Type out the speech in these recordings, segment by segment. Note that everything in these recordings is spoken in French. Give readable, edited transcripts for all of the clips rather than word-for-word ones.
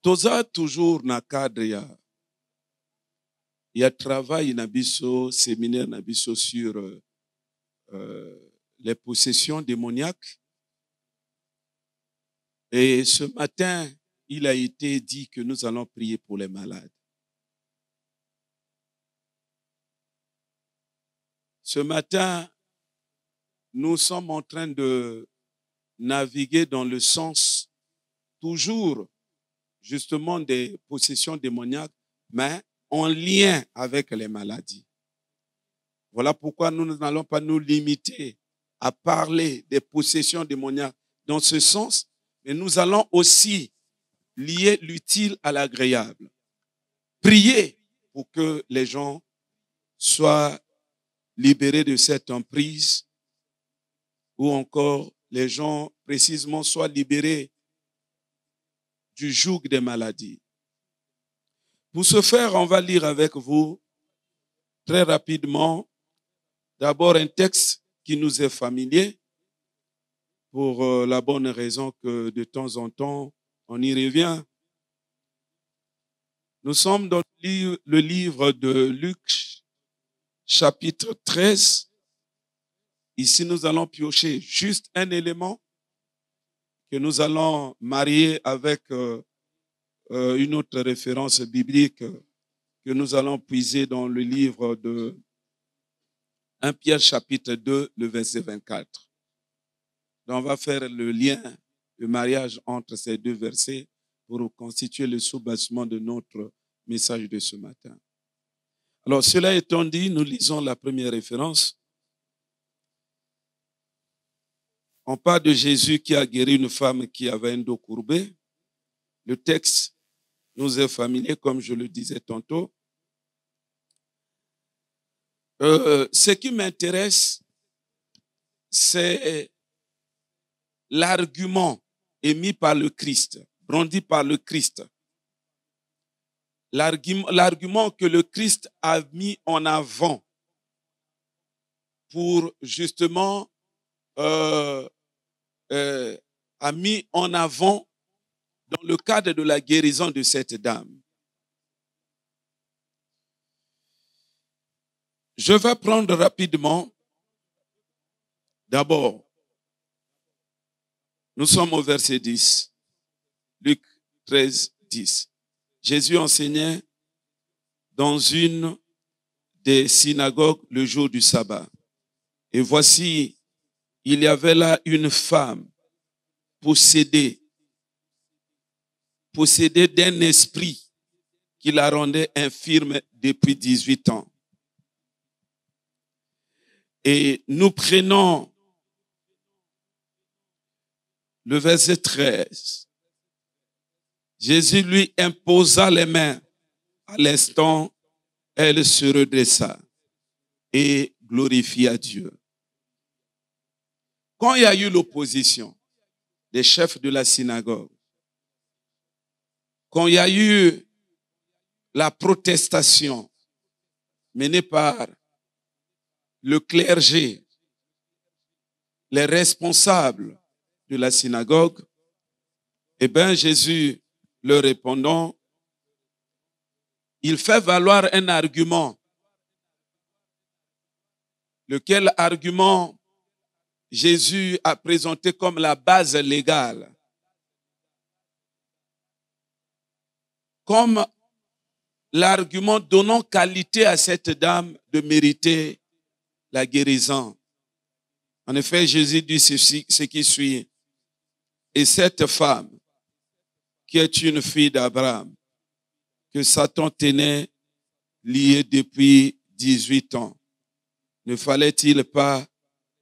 Toza toujours na cadre ya travail na biso, séminaire na biso sur les possessions démoniaques. Et ce matin, il a été dit que nous allons prier pour les malades. Ce matin, nous sommes en train de naviguer dans le sens toujours justement des possessions démoniaques, mais en lien avec les maladies. Voilà pourquoi nous n'allons pas nous limiter à parler des possessions démoniaques dans ce sens, mais nous allons aussi lier l'utile à l'agréable. Prier pour que les gens soient libérés de cette emprise, ou encore les gens précisément soient libérés du joug des maladies. Pour ce faire, on va lire avec vous très rapidement d'abord un texte qui nous est familier pour la bonne raison que de temps en temps, on y revient. Nous sommes dans le livre de Luc, chapitre 13. Ici, nous allons piocher juste un élément que nous allons marier avec une autre référence biblique que nous allons puiser dans le livre de 1 Pierre chapitre 2, le verset 24. Donc, on va faire le lien, le mariage entre ces deux versets pour constituer le soubassement de notre message de ce matin. Alors, cela étant dit, nous lisons la première référence. On parle de Jésus qui a guéri une femme qui avait un dos courbé. Le texte nous est familier, comme je le disais tantôt. Ce qui m'intéresse, c'est l'argument émis par le Christ, brandi par le Christ. L'argument que le Christ a mis en avant pour justement a mis en avant dans le cadre de la guérison de cette dame. Je vais prendre rapidement, d'abord, nous sommes au verset 10, Luc 13, 10. Jésus enseignait dans une des synagogues le jour du sabbat. Et voici, il y avait là une femme possédée d'un esprit qui la rendait infirme depuis 18 ans. Et nous prenons le verset 13. Jésus lui imposa les mains. À l'instant, elle se redressa et glorifia Dieu. Quand il y a eu l'opposition des chefs de la synagogue, quand il y a eu la protestation menée par le clergé, les responsables de la synagogue, eh bien Jésus leur répondant, il fait valoir un argument. Lequel argument Jésus a présenté comme la base légale, comme l'argument donnant qualité à cette dame de mériter la guérison. En effet, Jésus dit ce qui suit. Et cette femme, qui est une fille d'Abraham, que Satan tenait liée depuis 18 ans, ne fallait-il pas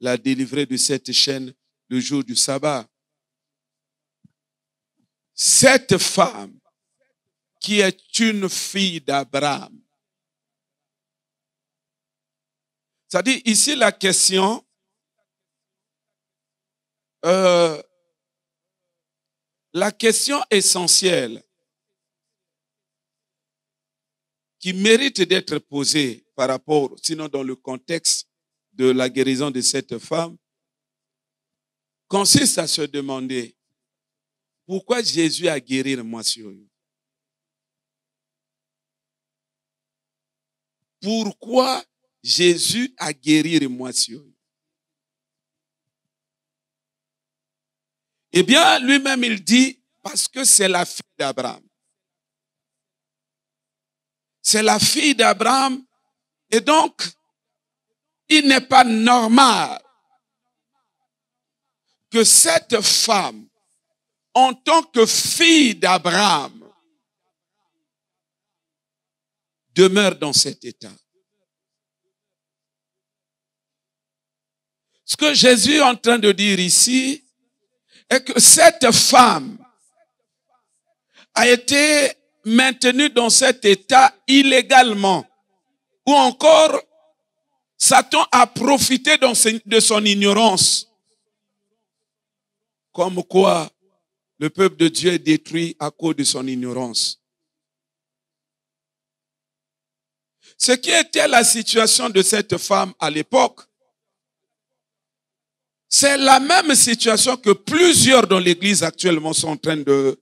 la délivrer de cette chaîne le jour du sabbat? Cette femme, qui est une fille d'Abraham. C'est-à-dire ici la question essentielle qui mérite d'être posée par rapport, sinon dans le contexte de la guérison de cette femme, consiste à se demander pourquoi Jésus a guéri le monsieur. pourquoi Jésus a guéri Moissio. Eh bien, lui-même, il dit, parce que c'est la fille d'Abraham. C'est la fille d'Abraham. Et donc, il n'est pas normal que cette femme, en tant que fille d'Abraham, demeure dans cet état. Ce que Jésus est en train de dire ici est que cette femme a été maintenue dans cet état illégalement, ou encore Satan a profité de son ignorance. Comme quoi le peuple de Dieu est détruit à cause de son ignorance. Ce qui était la situation de cette femme à l'époque, c'est la même situation que plusieurs dans l'église actuellement sont en train de,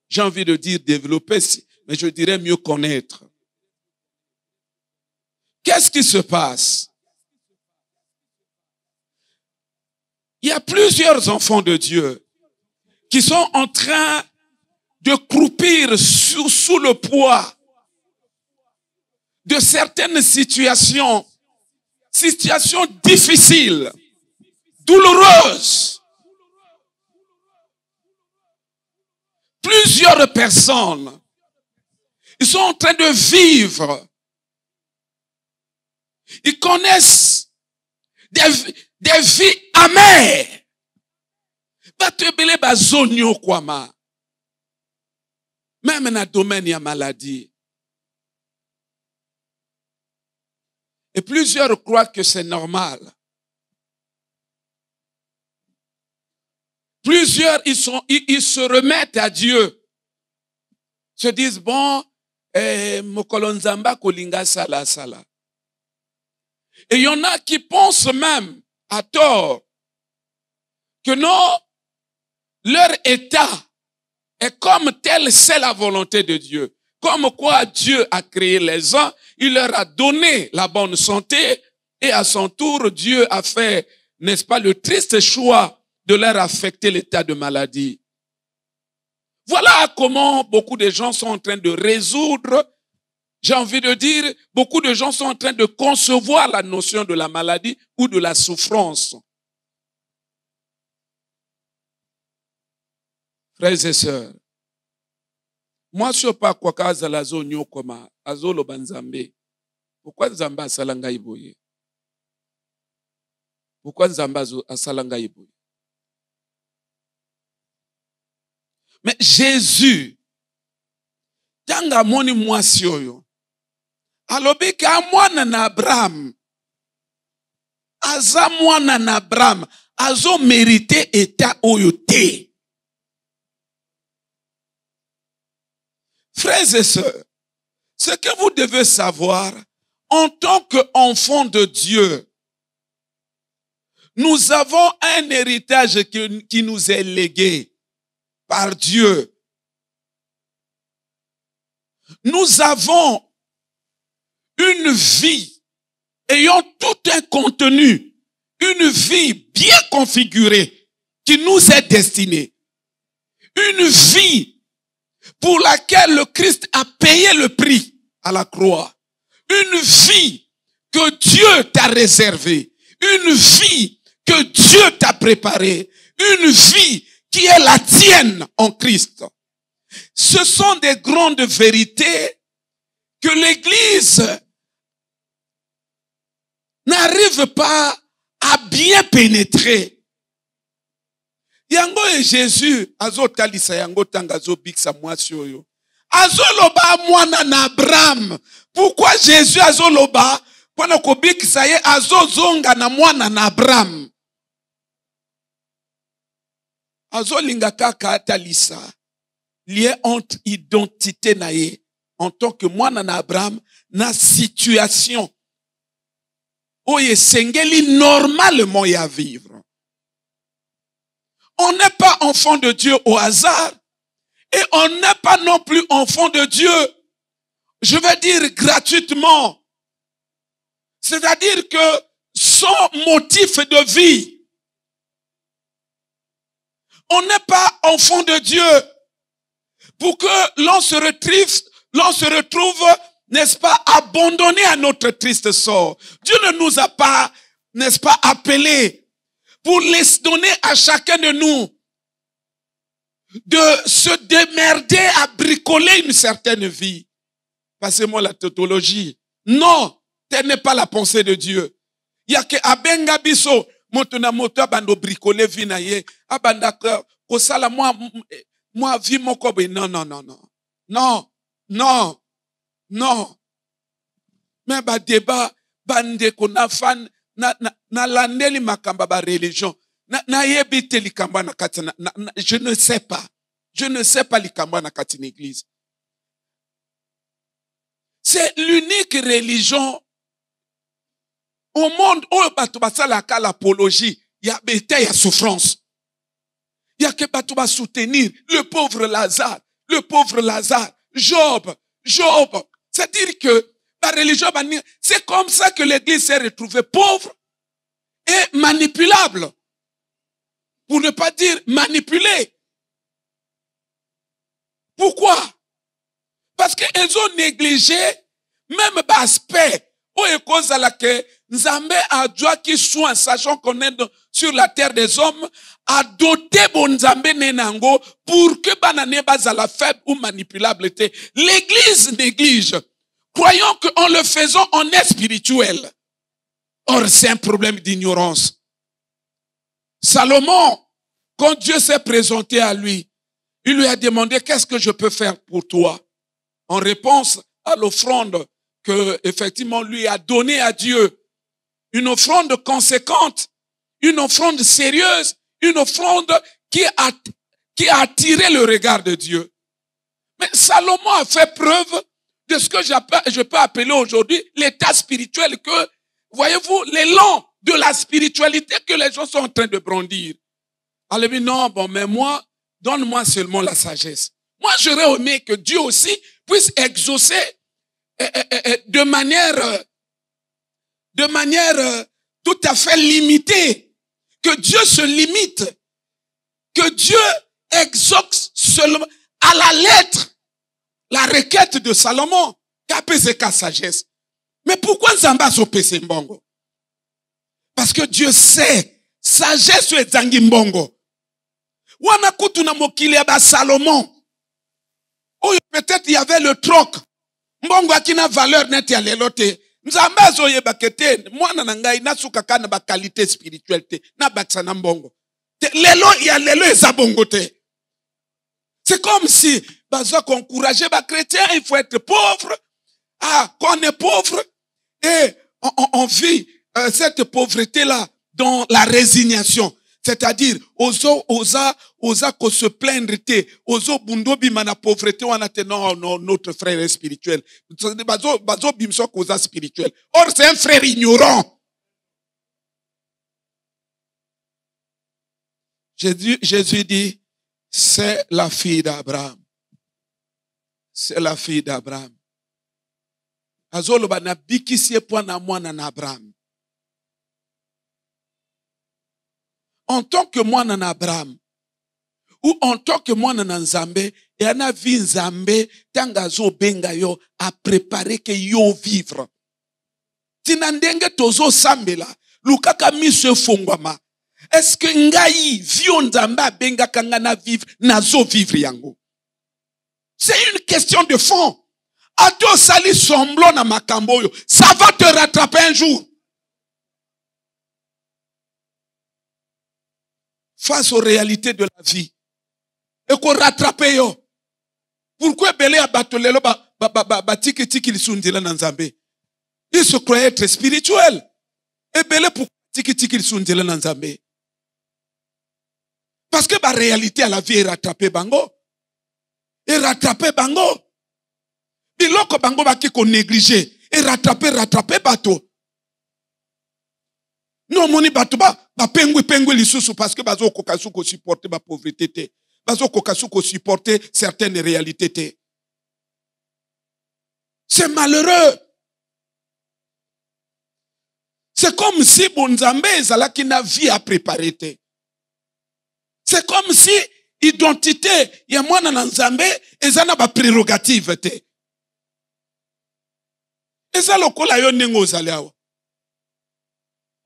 j'ai envie de dire, développer, mais je dirais mieux connaître. Qu'est-ce qui se passe? Il y a plusieurs enfants de Dieu qui sont en train de croupir sous le poids de certaines situations difficiles, douloureuses. Plusieurs personnes, ils sont en train de vivre. Ils connaissent des vies amères. Même dans le domaine de la maladie. Et plusieurs croient que c'est normal. Plusieurs, ils se remettent à Dieu. Se disent, bon, mokolonzamba kolinga sala sala. Et il y en a qui pensent même, à tort, que non, leur état est comme tel, c'est la volonté de Dieu. Comme quoi Dieu a créé les uns, il leur a donné la bonne santé, et à son tour, Dieu a fait, n'est-ce pas, le triste choix de leur affecter l'état de maladie. Voilà comment beaucoup de gens sont en train de résoudre, j'ai envie de dire, beaucoup de gens sont en train de concevoir la notion de la maladie ou de la souffrance. Frères et sœurs, moi, je ne sais pas quoi kaza la zone nyokoma, azolo banzambe. Pourquoi Nzamba asalanga iboye? Pourquoi Nzamba asalanga iboye? Mais Jésus, tanga moni mwasi oyo, alobi ka mwana na Abraham, aza mwana na Abraham, azo mérité état oyo te. Frères et sœurs, ce que vous devez savoir, en tant qu'enfants de Dieu, nous avons un héritage qui nous est légué par Dieu. Nous avons une vie ayant tout un contenu, une vie bien configurée qui nous est destinée. Une vie pour laquelle le Christ a payé le prix à la croix. Une vie que Dieu t'a réservée. Une vie que Dieu t'a préparée. Une vie qui est la tienne en Christ. Ce sont des grandes vérités que l'Église n'arrive pas à bien pénétrer. Yango et Jésus, azo talisa yango tangazo biksa mwasi oyo. Azo loba mwana na Abraham. Pourquoi Jésus azo loba pona ko biksa ye azo zonga na mwana na Abraham? Azo linga kaka talisa lié entre identité na ye en tant que mwana na Abraham na situation oye sengeli normalement ya vivre. On n'est pas enfant de Dieu au hasard et on n'est pas non plus enfant de Dieu, je vais dire gratuitement. C'est-à-dire que son motif de vie, on n'est pas enfant de Dieu pour que l'on se retrouve, n'est-ce pas, abandonné à notre triste sort. Dieu ne nous a pas, n'est-ce pas, appelés pour laisser donner à chacun de nous de se démerder à bricoler une certaine vie. Passez-moi la tautologie. Non, telle n'est pas la pensée de Dieu. Il y a que abenga biso motuna moto abando bricoler vie na ye abanda ko sala moi vie moko be non. Mais ba débat bande ko na fan na landeli makamba ba religion na yebite likamba na katina je ne sais pas likamba na katina église. C'est l'unique religion au monde où bato basala ka l'apologie, il y a bête, il y a souffrance. Il y a que bato ba soutenir le pauvre Lazare, Job. C'est-à-dire que la religion, c'est comme ça que l'église s'est retrouvée pauvre et manipulable. Pour ne pas dire manipulée. Pourquoi? Parce qu'ils ont négligé même l'aspect où est cause à laquelle Nzambe a droit qui soit, sachant qu'on est sur la terre des hommes, a doté bon Nzambe nenango pour que banane base à la faible ou manipulable. L'église néglige. Croyons qu'en le faisant, on est spirituel. Or, c'est un problème d'ignorance. Salomon, quand Dieu s'est présenté à lui, il lui a demandé, qu'est-ce que je peux faire pour toi? En réponse à l'offrande que, effectivement, lui a donnée à Dieu. Une offrande conséquente, une offrande sérieuse, une offrande qui a attiré le regard de Dieu. Mais Salomon a fait preuve de ce que je peux appeler aujourd'hui l'état spirituel que, voyez-vous, l'élan de la spiritualité que les gens sont en train de brandir. Alors, non, bon, mais moi, donne-moi seulement la sagesse. Moi, j'aurais aimé que Dieu aussi puisse exaucer de manière tout à fait limitée. Que Dieu se limite. Que Dieu exauce seulement à la lettre la requête de Salomon. Qu'à sagesse. Mais pourquoi Zamba sopese mbongo? Parce que Dieu sait. Sagesse est zangi mbongo. Wana kutu na mokili ya Salomon. Oh, peut-être il y avait le troc. Mbongo akina valeur net ya lelote. Nzamba zoye bakete. Mwana nangai na sukaka na ba qualité spirituelle te. Na baksa na mbongo. Lelo ya lelo ezabongo te. C'est comme si bazo encourager ba chrétien, il faut être pauvre. Ah, quand on est pauvre et on vit cette pauvreté là dans la résignation. C'est-à-dire, osa ko se plaindre te, oso bundo bima na pauvreté wana te non, notre frère est spirituel. Bazo bimso koza spirituel. Or, c'est un frère ignorant. Jésus dit, c'est la fille d'Abraham. C'est la fille d'Abraham. Azolo ba na bikisie po na mwana na Abraham. En tant que mwana na Abraham, ou en tant que mwana na Nzambe, et ana vi Nzambe, tangazo benga yo, a préparé que yo vivre. Tinandenge tozo sambela, lukaka miso fongwama. Est-ce que ngai, vio Nzambe benga kangana vivre, nazo vivre yango? C'est une question de fond. Ato sali semblant na makambo yo, ça va te rattraper un jour. Face aux réalités de la vie. Et qu'on rattrape yo. Pourquoi belé a batolelo ba tiki lisundila na Nzambe? Il se croyait être spirituel. Et belé pour tiki lisundila na Nzambe. Parce que la réalité à la vie est rattrapée bango. Et rattrapé bango. Biloko bango baki ko négligé. Et rattrapé bateau. Non, moni bato ba pengwe lisusu parce que bazo kokasu ko supporter ba pauvreté te. Bazo kokasu ko supporter certaines réalités te. C'est malheureux. C'est comme si Bonzambe ezalaki na vie à préparer. C'est comme si identité ya mwana na Nzambe ezana ba prérogative te. Eza lokola yo ndenge ozali awa.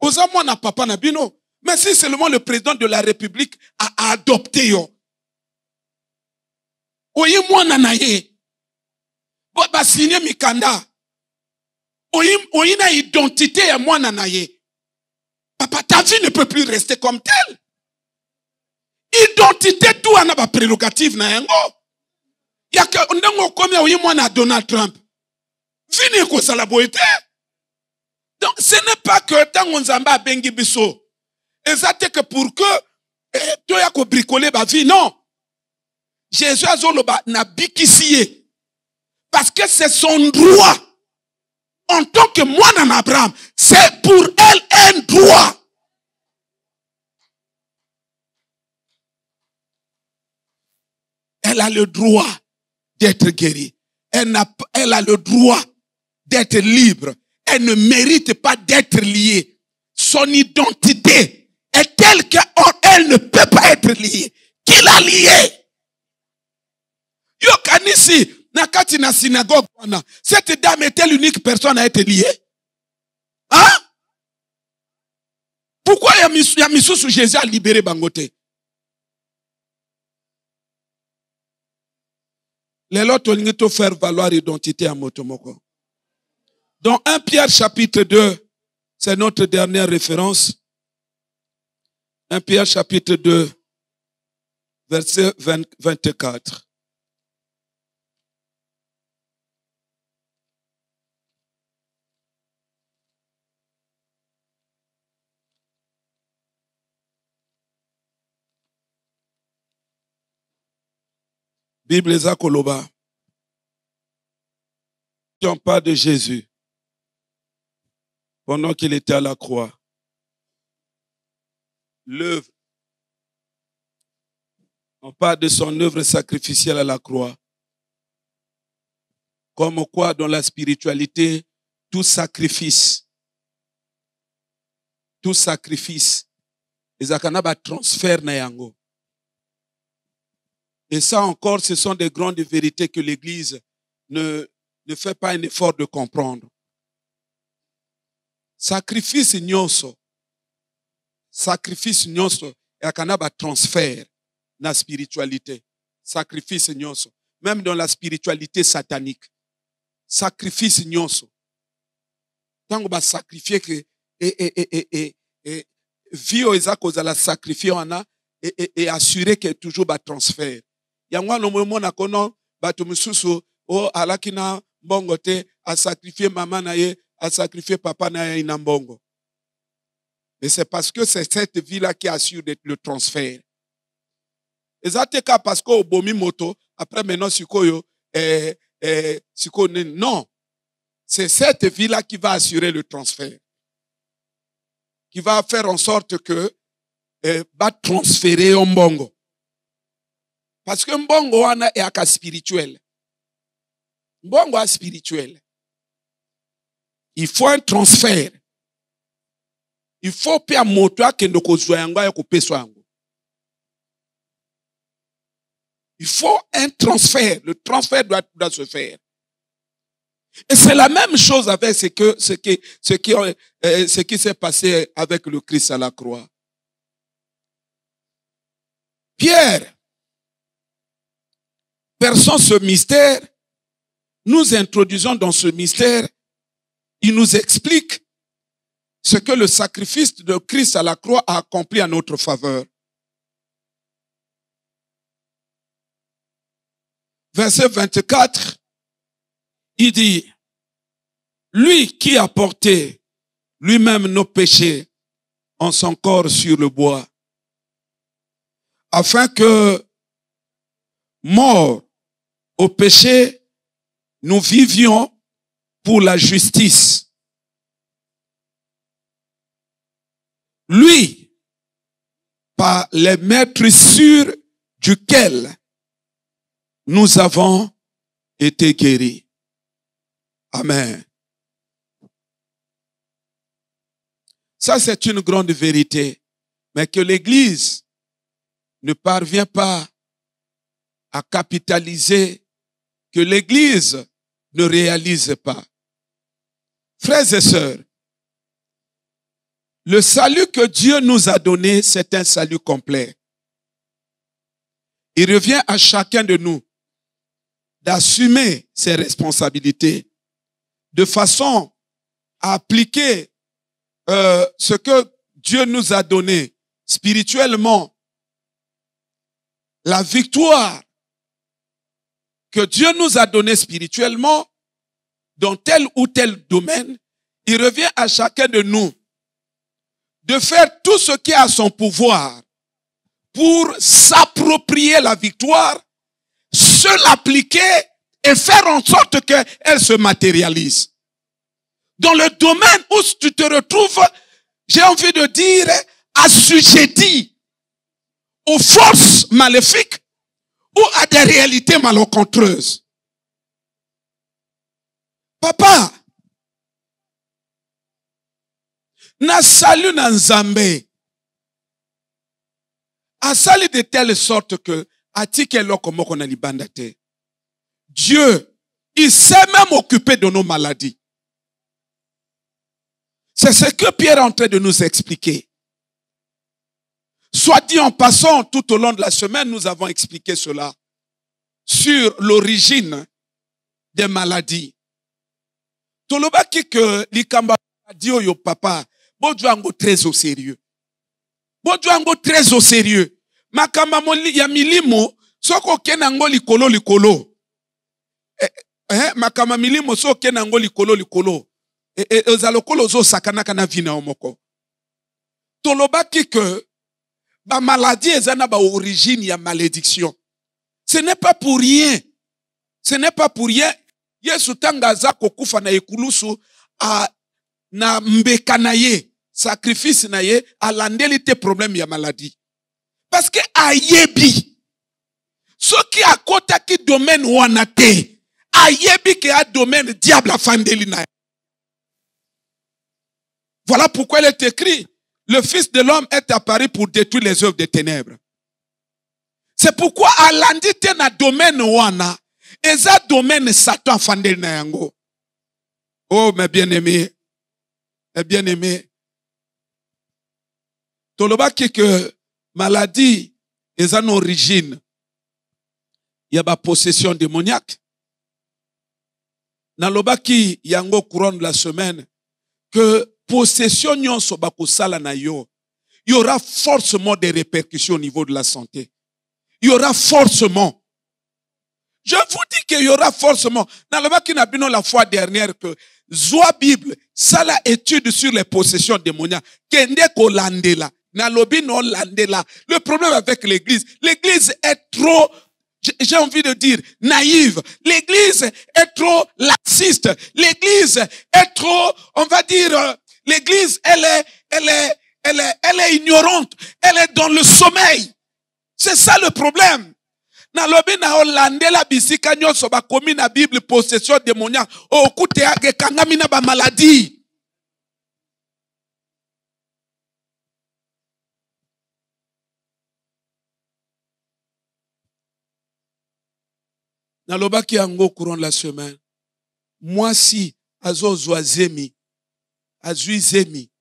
Oza mwana papa na bino, mais si seulement le président de la République a adopté yo. Oyi mwana na ye. Ba signé mikanda. Oyi na identité ya mwana na ye. Papa, ta vie ne peut plus rester comme telle. Identité tout ana ba prérogative na yango. Yaka ndenge okomi oyi mwana Donald Trump. Vini ko sala boite. Donc ce n'est pas que tango Nzamba bengi biso. Exacte que pour que to ya ko bricoler ba vie, non. Jésus azoloba na bikisiye. Parce que c'est son droit. En tant que moine en Abraham, c'est pour elle un droit. Elle a le droit d'être guérie. Elle a le droit d'être libre. Elle ne mérite pas d'être liée. Son identité est telle qu'elle ne peut pas être liée. Qui l'a liée? Yo kanisi. Nakati na synagogue, cette dame était l'unique personne à être liée. Hein? Pourquoi Yamisusu Jésus a libéré Bangote? Les lots ont faire valoir l'identité à Motomoko. Dans 1 Pierre chapitre 2, c'est notre dernière référence. 1 Pierre chapitre 2, verset 24. Bible Zakoloba. On parle de Jésus pendant qu'il était à la croix. L'œuvre. On parle de son œuvre sacrificielle à la croix. Comme quoi, dans la spiritualité, tout sacrifice, les akanaba transfert na yango. Et ça encore, ce sont des grandes vérités que l'Église ne fait pas un effort de comprendre. Sacrifice nyonso, et akanaba transfert na spiritualité. Sacrifice nyonso. Même dans la spiritualité satanique. Sacrifice nyonso. Tango ba sacrifier que vio ezako za la sacrifier wana et assurer que toujours ba transfert. Yangwa no mona kono batu mususu o alakina mbongo te a sacrifier maman na ye, a sacrifier papa na ye ina mbongo. Et c'est parce que c'est cette vie-là qui assure le transfert. Et ça te cas parce qu'au bomi moto après maintenant sikoyo non, c'est cette vie-là qui va assurer le transfert, qui va faire en sorte que va transférer au mbongo. Parce que mbongo wana est aka spirituel. Mbongo est spirituel. Il faut un transfert. Il faut pia moto akendo kozwa yango ya kopeswa yango. Il faut un transfert. Le transfert doit se faire. Et c'est la même chose avec ce qui s'est passé avec le Christ à la croix. Pierre, perçant ce mystère, nous introduisons dans ce mystère, il nous explique ce que le sacrifice de Christ à la croix a accompli en notre faveur. Verset 24, il dit, lui qui a porté lui-même nos péchés en son corps sur le bois, afin que, morts au péché, nous vivions pour la justice. Lui, par les maîtres sûrs duquel nous avons été guéris. Amen. Ça, c'est une grande vérité. Mais que l'Église ne parvient pas à capitaliser, que l'Église ne réalise pas. Frères et sœurs, le salut que Dieu nous a donné, c'est un salut complet. Il revient à chacun de nous d'assumer ses responsabilités de façon à appliquer ce que Dieu nous a donné spirituellement. La victoire que Dieu nous a donnée spirituellement dans tel ou tel domaine, il revient à chacun de nous de faire tout ce qui est à son pouvoir pour s'approprier la victoire, se l'appliquer et faire en sorte qu'elle se matérialise. Dans le domaine où tu te retrouves, j'ai envie de dire, assujetti aux forces maléfiques ou à des réalités malencontreuses. Papa, na salu na nzambe, asali de telle sorte que atike loko moko na libanda te. Dieu, il s'est même occupé de nos maladies. C'est ce que Pierre est en train de nous expliquer. Soit dit en passant, tout au long de la semaine, nous avons expliqué cela sur l'origine des maladies. Tolobaki que likamba dio yo papa, bodjango très au sérieux. Bodjango très au sérieux. Makamba ya milimo, soko kenango likolo likolo. Makamba milimo soko kenango likolo likolo. Ozalokolo zo sakanaka na vina omoko. Tolobaki que ba maladie ezana ba origine ya malédiction. Ce n'est pas pour rien. Ce n'est pas pour rien. Yesu tangaza kokufa na ekulusu na mbeka na ye, sacrifice na ye, alandeli te problème ya maladie. Parce que ayebi, ce qui a kota ki domaine wana te, ayebi ke a domaine diable afandeli na ye. Voilà pourquoi il est écrit, le Fils de l'homme est apparu pour détruire les œuvres des ténèbres. C'est pourquoi alandi te na domaine wana, eza domaine Satan afandeli na yango. Oh mes bien-aimés, tolobaki que maladie eza une origine, il y a ba possession démoniaque. Nalobaki yango courant de la semaine que possession nyonso bakosala na yo, il y aura forcément des répercussions au niveau de la santé. Il y aura forcément. Je vous dis qu'il y aura forcément. Nalobaki na bino la fois dernière que Zoa Bible, ça la étude sur les possessions démoniaques. Kende ko landela. Nalobi no landela. Le problème avec l'église est trop, j'ai envie de dire, naïve. L'église est trop laxiste. L'église est trop, on va dire, l'église, elle est ignorante. Elle est dans le sommeil. C'est ça le problème. Nalobi na olandela bisika nyonso ba komi na Bible possession démoniaque. Okute age kangami na ba maladie. Nalobaki yango courant la semaine. Moi si azo zwa zemi, azui zemi.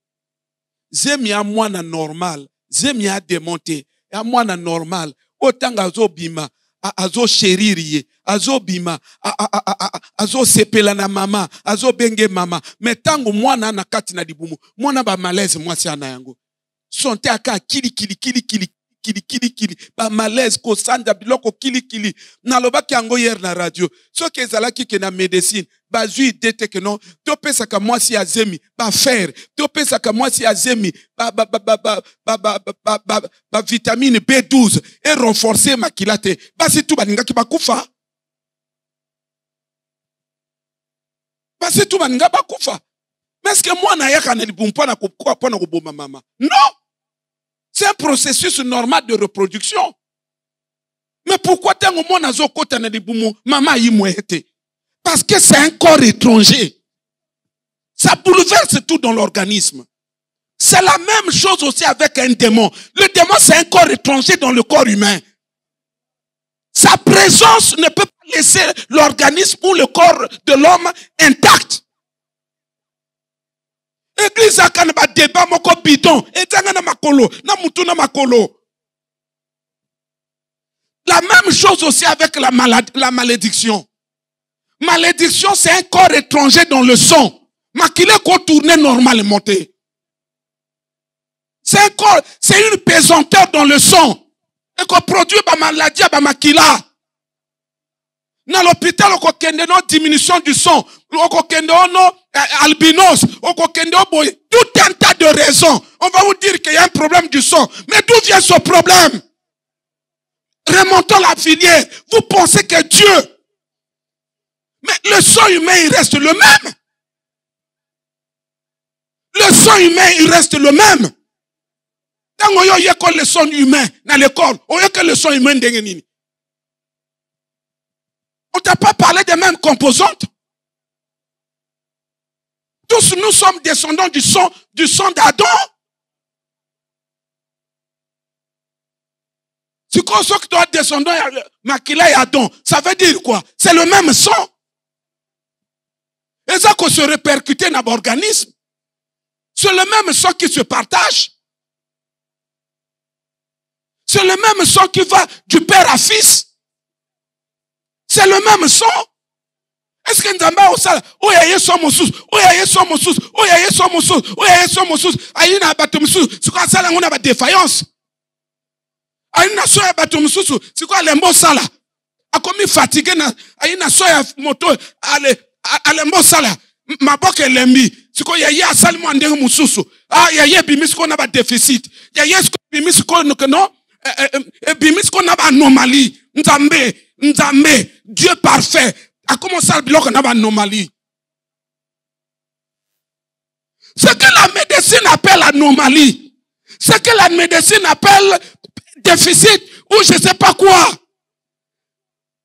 Zemi a mwana normal, zemi a démonté, a mwana normal. Otanga azo bima, azo chérir, azo bima, azo sepela na mama, azo benge mama. Mais tango mwana na kati na dibumu, mwana ba malaise mwasi ana yango. Sonte aka kili. Ba malaise ko sanda biloko kili. Nalobaki yango hier na radio. So ke ezalaki ke na médecine, ba zui dete ke non, to pesa ka mwasi ya zemi, ba fer, to pesa ka mwasi ya zemi, ba vitamine B12 et renforcer makilate. Basi tu baninga ki bakufa. Basi tu baninga bakufa. Mais est-ce que moi na yaka na libumpa na kuboma mama? Non! C'est un processus normal de reproduction. Mais pourquoi tant au monde nazo kota na libumu mama yimwete? Parce que c'est un corps étranger. Ça bouleverse tout dans l'organisme. C'est la même chose aussi avec un démon. Le démon, c'est un corps étranger dans le corps humain. Sa présence ne peut pas laisser l'organisme ou le corps de l'homme intact. Église a un débat moko bidon. La même chose aussi avec la malédiction. Malédiction, c'est un corps étranger dans le sang. Mais qu'il est contourné normalement. C'est un corps, c'est une pesanteur dans le sang. Et qu'on produit par maladie, par makila. Dans l'hôpital, on a une diminution du sang. On a albinos. Tout un tas de raisons. On va vous dire qu'il y a un problème du sang. Mais d'où vient ce problème? Remontons la filière. Vous pensez que Dieu. Mais le sang humain, il reste le même. Le sang humain, il reste le même. Quand on y a le sang humain dans l'école, on y a que le sang humain d'Engenini. On t'a pas parlé des mêmes composantes. Tous nous sommes descendants du sang d'Adam. Si qu'on soit que toi descendant Makila et Adam, ça veut dire quoi? C'est le même sang. Et ça qu'on se répercute dans l'organisme. C'est le même sang qui se partage. C'est le même sang qui va du père à fils. C'est le même sang. Est-ce que Nzamba au sala, oyaye so mosous, oyaye so mosous, oyaye so mosous, oyaye so mosous, ayina bato mosous, c'est quoi ça là on a ba défaillance. Ayina so ya bato mosous, c'est quoi lembo sala. A commis fatigué na ayina so ya moto alembo sala. Maboke lembi, c'est quoi yaye asali mo ndenge mosous. Ah yaye bimis ko na ba déficit. Yaye bimis ko non bimis ko na ba anomalie. Nzambe, Dieu parfait. A commencé à bloquer dans l'anomalie. Ce que la médecine appelle anomalie, ce que la médecine appelle déficit, ou je ne sais pas quoi,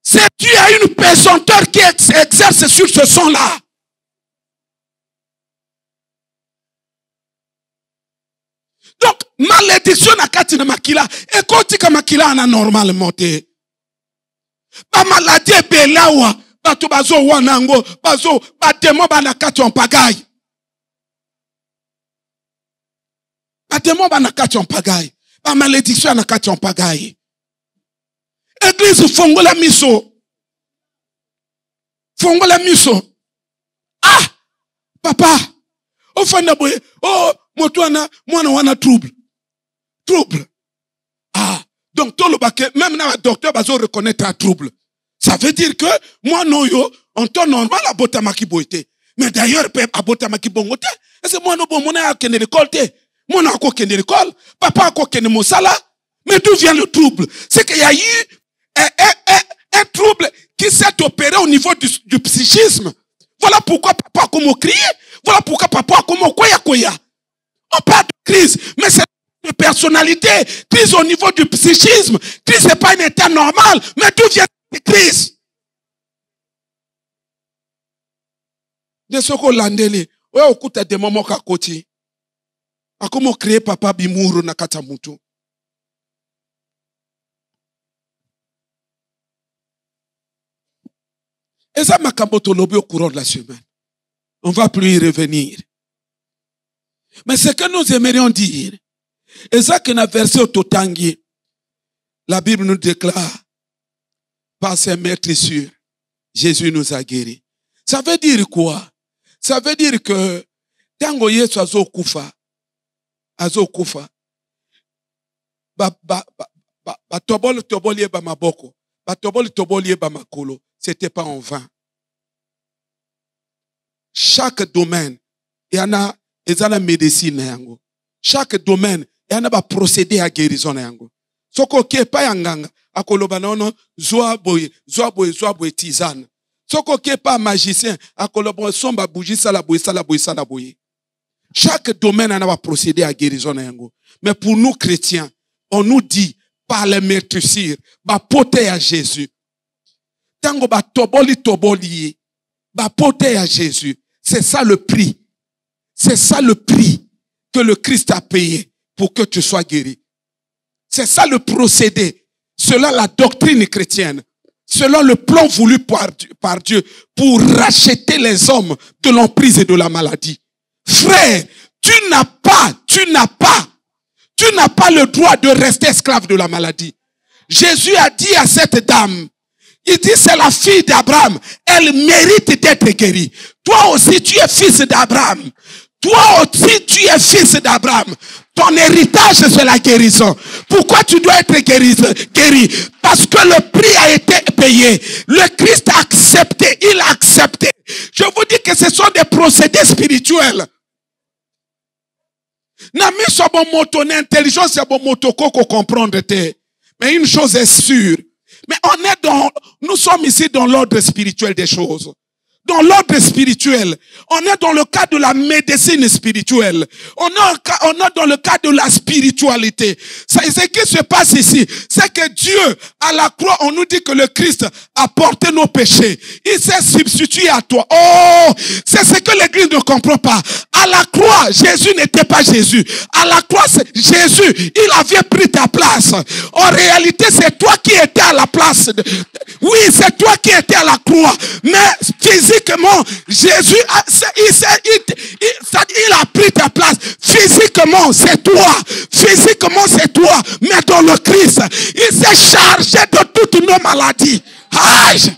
c'est dû à une pesanteur qui exerce sur ce sang-là. Donc, malédiction à Katina Makila, et quand tu as Makila, on a normalement monté. Ba maladie belawa bato bazo wanango bazo batemo banakati en pagaille. Batemo banakati en pagaille. Ba malédiction banakati en pagaille. Église fongola miso. Fongola miso. Ah papa ofanda boye oh motwana mwana wana trouble. Trouble. Ah donc, tout le baquet, même le docteur va reconnaître un trouble. Ça veut dire que, moi, non, yo, en temps normal, à Botamaki boité. Mais d'ailleurs, à Botamaki bongote, c'est moi, non, bon, mon a qu'une école, mon a qu'une école, papa a qu'une monsala. Mais d'où vient le trouble? C'est qu'il y a eu un trouble qui s'est opéré au niveau du psychisme. Voilà pourquoi papa a comme crié. Voilà pourquoi papa a comme koya. On parle de crise, mais c'est de personnalité, crise au niveau du psychisme, crise n'est pas un état normal, mais d'où vient cette crise? De ce qu'on l'a ndélé, ouais, au coup, t'as des moments qu'à côté. À comment créer papa bimuru na katamutu. Et ça m'a caboté au courant de la semaine. On va plus y revenir. Mais ce que nous aimerions dire, et ça qu'on a versé au Totangi, la Bible nous déclare, par ses maîtres sûrs, Jésus nous a guéris. Ça veut dire quoi? Ça veut dire que, tango yesu azo kufa, tobol ye ba maboko, tobol ye ba makolo, c'était pas en vain. Chaque domaine, il y en a, la médecine, chaque domaine, il y en a ba procédé à guérison yango. Soko ke pa yanganga akoloba nono zoa boye tisane. Soko ke pa magicien akoloba somba bougie sala boye. Chaque domaine en a ba procédé à guérison yango. Mais pour nous chrétiens, on nous dit par les maîtres sûrs, ba poté à Jésus. Tango ba toboli ba poté à Jésus. C'est ça le prix. C'est ça le prix que le Christ a payé pour que tu sois guéri. C'est ça le procédé, selon la doctrine chrétienne, selon le plan voulu par Dieu pour racheter les hommes de l'emprise et de la maladie. Frère, tu n'as pas le droit de rester esclave de la maladie. Jésus a dit à cette dame, il dit c'est la fille d'Abraham, elle mérite d'être guérie. Toi aussi tu es fils d'Abraham. Toi aussi tu es fils d'Abraham. Ton héritage c'est la guérison. Pourquoi tu dois être guéri? Parce que le prix a été payé. Le Christ a accepté, il a accepté. Je vous dis que ce sont des procédés spirituels. Nami so bon moto intelligence c'est bon moto koko comprendre te. Mais une chose est sûre. Mais nous sommes ici dans l'ordre spirituel des choses. Dans l'ordre spirituel, on est dans le cadre de la médecine spirituelle. On est dans le cadre de la spiritualité. Ce qui se passe ici, c'est que Dieu, à la croix, on nous dit que le Christ a porté nos péchés. Il s'est substitué à toi. Oh, c'est ce que l'Église ne comprend pas. À la croix, Jésus n'était pas Jésus. À la croix, Jésus, il avait pris ta place. En réalité, c'est toi qui étais à la place. Oui, c'est toi qui étais à la croix. Mais physiquement, Jésus, il a pris ta place. Physiquement, c'est toi. Physiquement, c'est toi. Mais dans le Christ, il s'est chargé de toutes nos maladies. Aïe!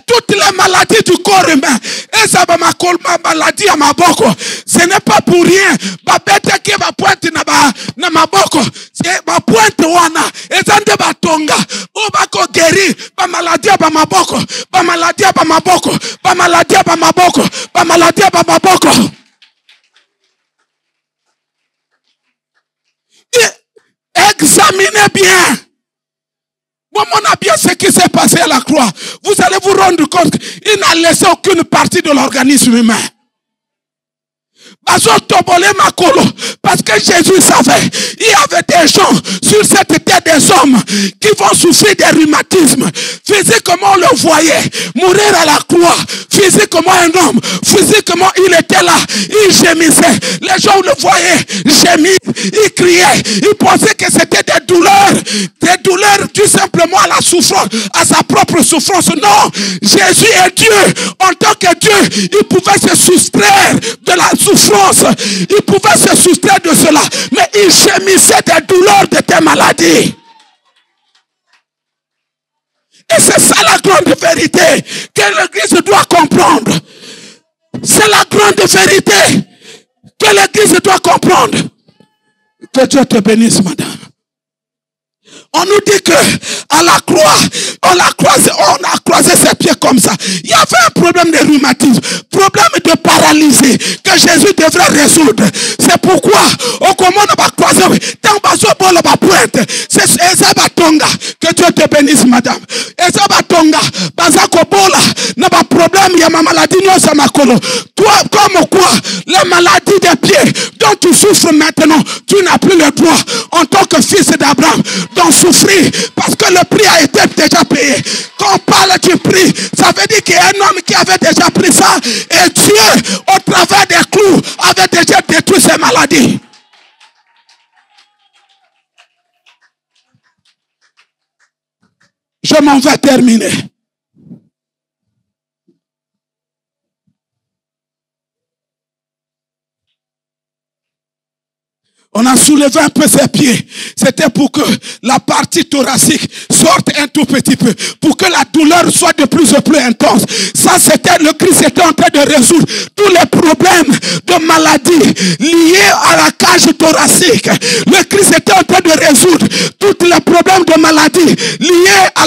Toutes les maladies du corps humain. Et ça va ma maladie à ma boko. Ce n'est pas pour rien. Ma bête qui va pointer na ma boko. C'est ma pointe wana. Et ça ne va tonga. Ou bako guéri. Ma maladie à ma boko. Ma maladie à ma boko. Ma maladie à ma boko. Ma maladie à ma boko. Examinez bien. On a bien ce qui s'est passé à la croix. Vous allez vous rendre compte qu'il n'a laissé aucune partie de l'organisme humain. Parce que Jésus savait, il y avait des gens sur cette terre, des hommes qui vont souffrir des rhumatismes. Physiquement, on le voyait mourir à la croix. Physiquement, un homme. Physiquement, il était là. Il gémissait. Les gens le voyaient gémir. Il criait. Il pensait que c'était des douleurs. Des douleurs tout simplement à la souffrance, à sa propre souffrance. Non, Jésus est Dieu. En tant que Dieu, il pouvait se soustraire de la souffrance. Il pouvait se soustraire de cela. Mais il gémissait des douleurs de tes maladies. Et c'est ça la grande vérité que l'Église doit comprendre. C'est la grande vérité que l'Église doit comprendre. Que Dieu te bénisse, madame. On nous dit que à la croix, on a croisé ses pieds comme ça. Il y avait un problème de rhumatisme, problème de paralysie que Jésus devrait résoudre. C'est pourquoi au comment on va croiser la pointe. C'est Ezabatonga. Que Dieu te bénisse, madame. Ezabatonga, Bazakobola, n'a pas problème, il y a ma maladie, non, ça m'a colo. Toi, comme quoi, la maladie des pieds dont tu souffres maintenant, tu n'as plus le droit en tant que fils d'Abraham d'en souffrir parce que le prix a été déjà payé. Quand on parle du prix, ça veut dire qu'il y a un homme qui avait déjà pris ça et Dieu, au travers des clous, avait déjà détruit ses maladies. Je m'en vais terminer. On a soulevé un peu ses pieds. C'était pour que la partie thoracique sorte un tout petit peu. Pour que la douleur soit de plus en plus intense. Ça, c'était, le Christ était en train de résoudre tous les problèmes de maladie liés à la cage thoracique. Le Christ était en train de résoudre tous les problèmes de maladie liés à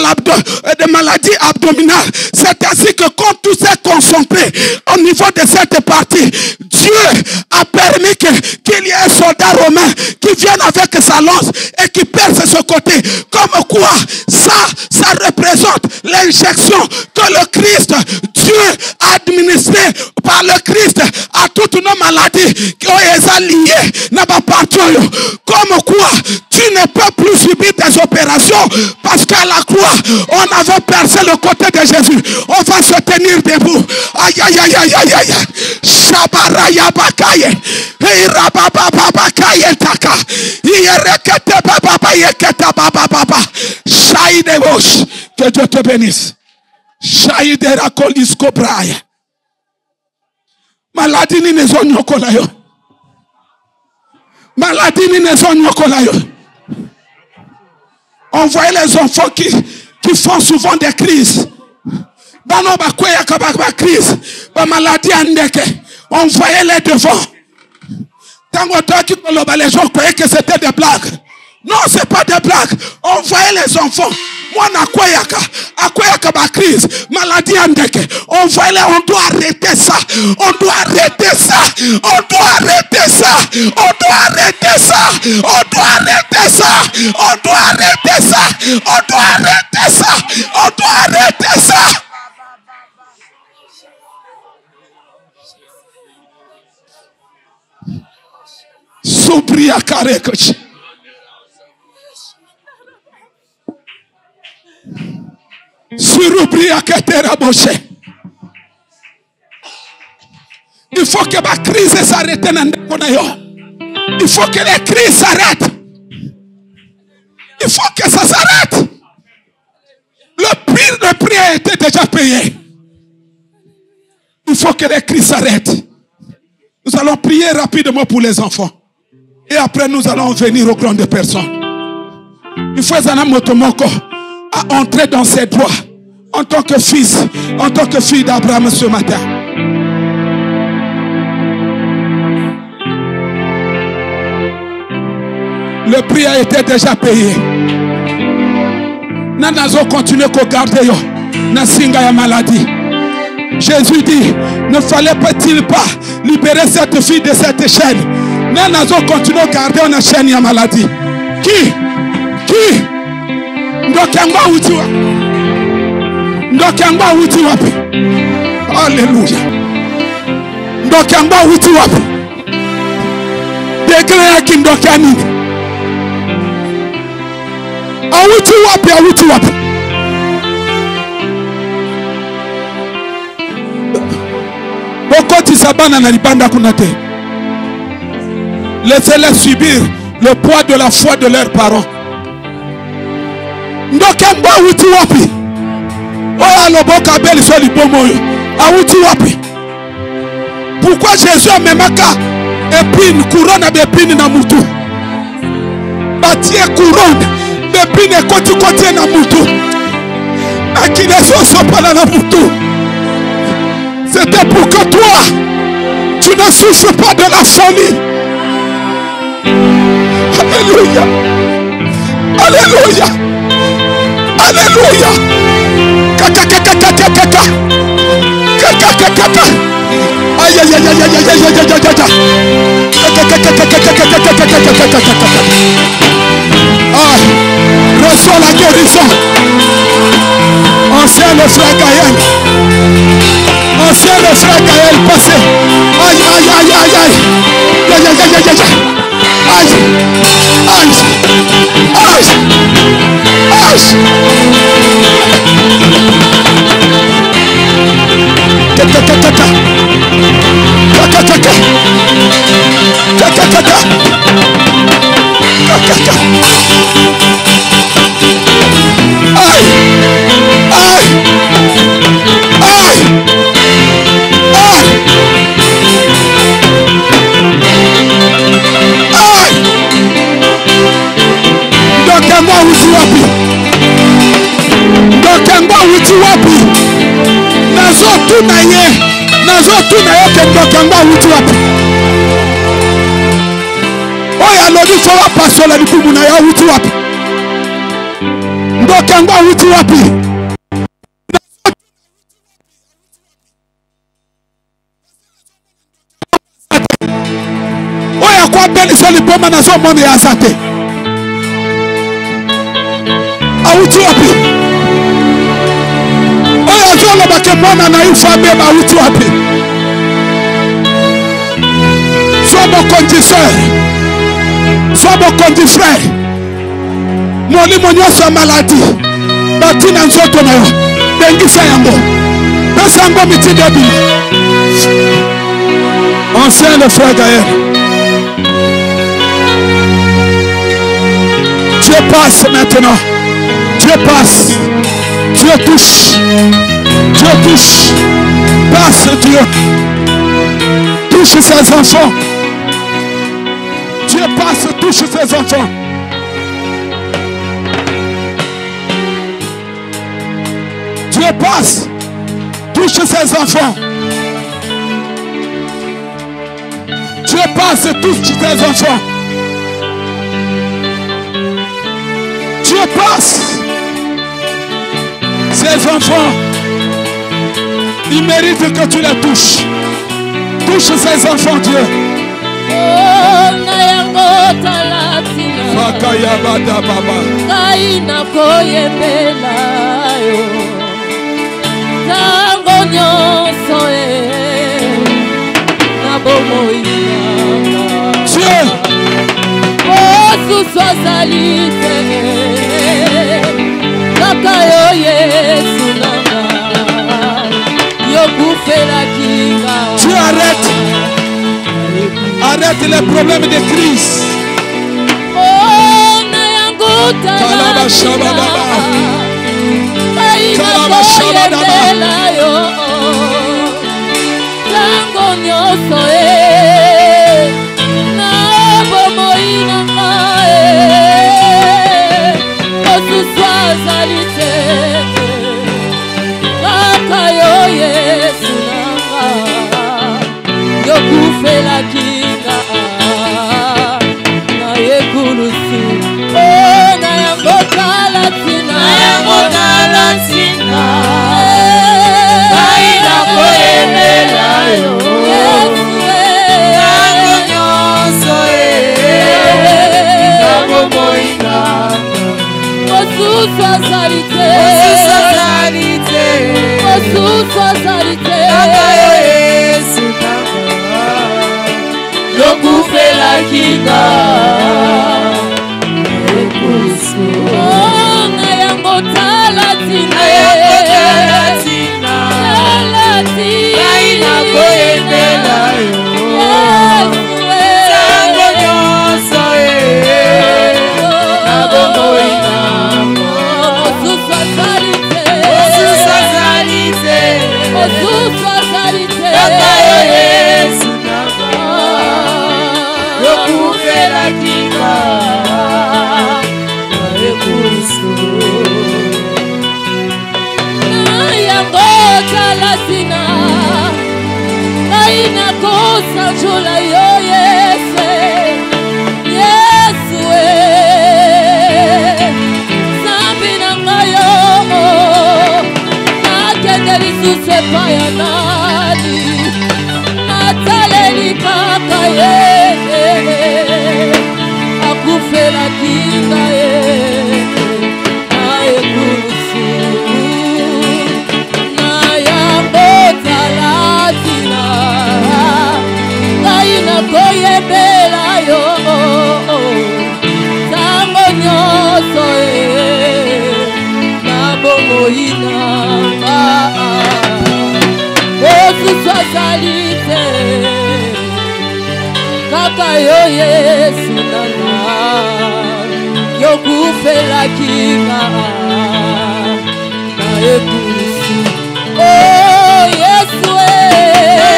des maladies abdominales. C'est ainsi que quand tout s'est concentré au niveau de cette partie, Dieu a permis qu'il y ait un soldat romain qui vienne avec sa lance et qui perce ce côté. Comme quoi, ça représente l'injection que le Christ, Dieu, a administré par le Christ à toutes nos maladies qui sont liées dans ma partie. Comme quoi, tu ne peux plus subir des opérations parce qu'à la croix, on avait percé le côté de Jésus. On va se tenir debout. Aïe, aïe, aïe, aïe, aïe, aïe. Shabaraya bakaye. Irabababakaye taka. Yerekete baba yeketa baba baba. Shaïdebosh. Que Dieu te bénisse. Shaïdera kolisko braya. Maladie ni nezonyo kolayo. Maladie ni nezonyo kolayo. On voit les enfants qui font souvent des crises. Bano bakwea kabakba crise. Ba maladie andeke. On voyait les devant. Les gens croyaient que c'était des blagues. Non, c'est pas des blagues. On voyait les enfants. Moi, akweyaka ba crise, maladie andeke. On voyait, on doit arrêter ça. On doit arrêter ça. On doit arrêter ça. On doit arrêter ça. On doit arrêter ça. On doit arrêter ça. On doit arrêter ça. On doit arrêter ça. Sobria karekoch. Surubria ketera boche. Il faut que ma crise s'arrête. Il faut que les crises s'arrêtent. Il faut que ça s'arrête. Le prix a été déjà payé. Il faut que les crises s'arrêtent. Nous allons prier rapidement pour les enfants. Et après nous allons venir aux grandes personnes. Il faut à entrer dans ses droits en tant que fils, en tant que fille d'Abraham ce matin. Le prix a été déjà payé. Nous allons continuer à garder na singa ya maladie. Jésus dit, ne fallait-il pas libérer cette fille de cette chaîne? Nous allons continuer à garder une chaîne ya maladie. Qui? Ndokangwa utiwa. Ndokangwa uti wapi? Alléluia. Ndokangwa uti wapi? Dekle yaki ndokani. Awuti wapi? Bokoti sabana na libanda kunate. Laissez-les subir le poids de la foi de leurs parents. Ndokamba uti wapi? Oya loboka beli so libomoyo. Awuti wapi? Pourquoi Jésus a memaka épine couronne d'épine na mutu? Batie couronne d'épine côté na mutu. Akineso sopala na mutu. C'était pour que toi tu ne souffres pas de la folie. Alléluia. Alléluia. Alléluia. Kaka. Aïe aïe aïe aïe aïe aïe aïe aïe. Reçois la guérison. Ancien le frère Gaël. Ancien le frère Gaël passé. Aïe aïe aïe aïe aïe. Aïe aïe aïe aïe aïe. Aïe. Oya lodi fowa pasola likumu na ya uti wapi? Ndokangwa uti wapi? Oya kwa beli soli boma na zo mone ya sate. Auti wapi? Oya zolo bake mona na yufa beba uti wapi? Sois mon conducteur. Sois mon conducteur. Molimo nyonso maladie. Batina nzoto na yo. Bengisa yango. Pesa yango mitinde bino. Ancien le frère Gaël. Dieu passe maintenant. Dieu passe. Dieu touche. Dieu touche. Passe Dieu. Touche ses enfants. Dieu passe, touche ses enfants. Dieu passe, touche ses enfants. Dieu passe, touche ses enfants. Dieu passe. Ces enfants, ils méritent que tu les touches. Touche ces enfants, Dieu. Fakayabada baba. Kaina koyembela yo. Tango nyonso na bomoina. Dieu. Osu sosalite. Kakayo Yesu nanga. Yokufela kinga. Dieu arrête. Arrête les problèmes de crise. Oh, nayanguta Kalaba shababa. Kalaba shababa. Tango nyoso na bomoina osuswa zalite. Kakayo Yesu nanga. Yokufela kinga. Oh, na yango kalatina. Kaina koyembela yo. Tango nyonso na bomoina. Osuswa salite. Kakayo Yesu nanga. Yokufela kinga. Oh, na yango talatina. Kaina koyembela yo. Tango nyonso na bomoina. Osuswa salite. Kakayo Yesu nanga. Yokufela kinga. Yango talatina. Kaina kosa jula yo Yesu. Yesu Zambi nangayo. Nakende lisuse paya nani. Nataleli kaka akufela kinga koyembela yo. Tango nyonso na bomoina. Osuswa salite. Kakayo Yesu nanga. Yokufela kinga na ekusi. Oh Yesu